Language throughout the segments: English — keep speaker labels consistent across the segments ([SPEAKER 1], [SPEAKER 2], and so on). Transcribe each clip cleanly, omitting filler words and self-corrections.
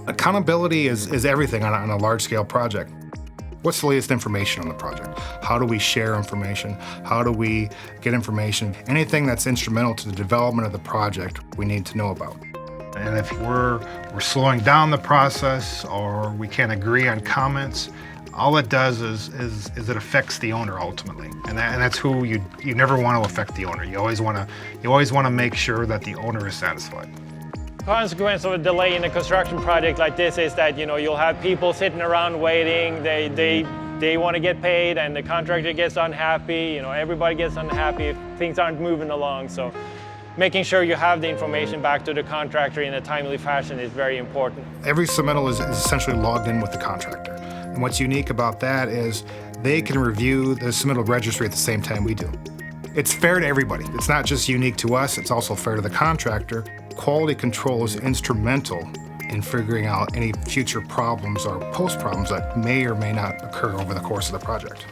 [SPEAKER 1] Accountability is everything on a large-scale project. What's the latest information on the project? How do we share information? How do we get information? Anything that's instrumental to the development of the project, we need to know about. And if we're slowing down the process or we can't agree on comments, all it does is it affects the owner ultimately, and that's who you never want to affect the owner. You always want to make sure that the owner is satisfied.
[SPEAKER 2] Consequence of a delay in a construction project like this is that you'll have people sitting around waiting. They want to get paid, and the contractor gets unhappy. Everybody gets unhappy if things aren't moving along. So, making sure you have the information back to the contractor in a timely fashion is very important.
[SPEAKER 1] Every submittal is essentially logged in with the contractor. And what's unique about that is they can review the submittal registry at the same time we do. It's fair to everybody. It's not just unique to us, it's also fair to the contractor. Quality control is instrumental in figuring out any future problems or post problems that may or may not occur over the course of the project.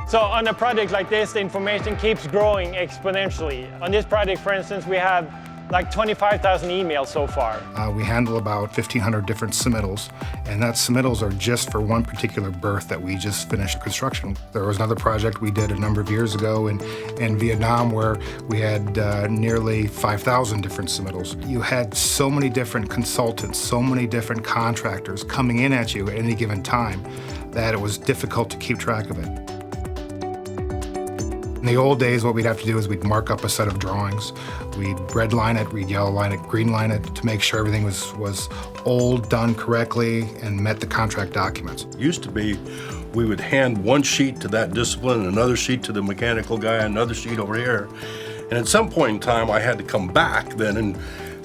[SPEAKER 2] So on a project like this, the information keeps growing exponentially. On this project, for instance, we have like 25,000 emails so far.
[SPEAKER 1] We handle about 1,500 different submittals, and that submittals are just for one particular berth that we just finished construction. There was another project we did a number of years ago in Vietnam where we had nearly 5,000 different submittals. You had so many different consultants, so many different contractors coming in at you at any given time that it was difficult to keep track of it. In the old days, what we'd have to do is we'd mark up a set of drawings. We'd red line it, we'd yellow line it, green line it to make sure everything was old, done correctly, and met the contract documents.
[SPEAKER 3] It used to be we would hand one sheet to that discipline, another sheet to the mechanical guy, another sheet over here. And at some point in time, I had to come back then and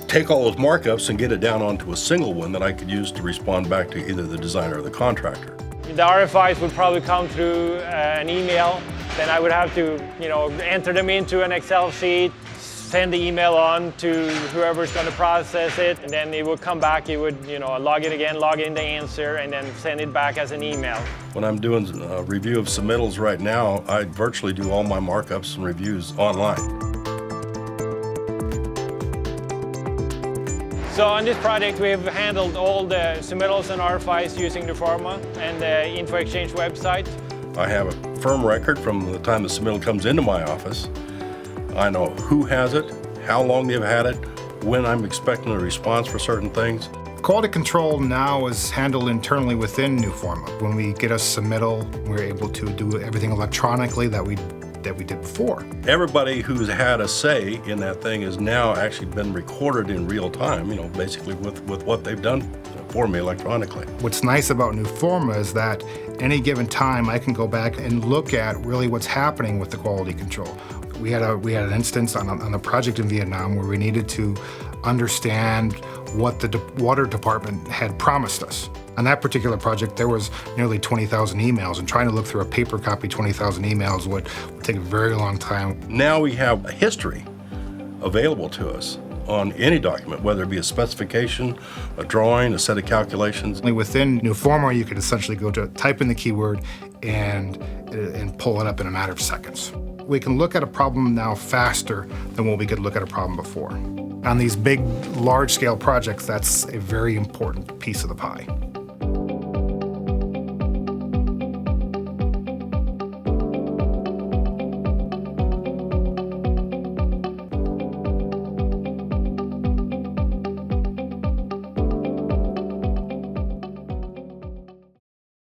[SPEAKER 3] take all those markups and get it down onto a single one that I could use to respond back to either the designer or the contractor.
[SPEAKER 2] The RFIs would probably come through an email. Then I would have to, enter them into an Excel sheet, send the email on to whoever's going to process it, and then it would come back. It would, log it again, log in the answer, and then send it back as an email.
[SPEAKER 3] When I'm doing a review of submittals right now, I virtually do all my markups and reviews online.
[SPEAKER 2] So on this project, we've handled all the submittals and RFIs using Newforma and the Info Exchange website.
[SPEAKER 3] I have a firm record from the time the submittal comes into my office. I know who has it, how long they've had it, when I'm expecting a response for certain things.
[SPEAKER 1] Quality control now is handled internally within Newforma. When we get a submittal, we're able to do everything electronically that we did before.
[SPEAKER 3] Everybody who's had a say in that thing has now actually been recorded in real time, basically with what they've done for me electronically.
[SPEAKER 1] What's nice about Newforma is that any given time I can go back and look at really what's happening with the quality control. We had an instance on a project in Vietnam where we needed to understand what the water department had promised us. On that particular project, there was nearly 20,000 emails, and trying to look through a paper copy 20,000 emails would take a very long time.
[SPEAKER 3] Now we have a history available to us on any document, whether it be a specification, a drawing, a set of calculations.
[SPEAKER 1] Within Newforma, you could essentially go to type in the keyword and pull it up in a matter of seconds. We can look at a problem now faster than what we could look at a problem before. On these big, large-scale projects, that's a very important piece of the pie.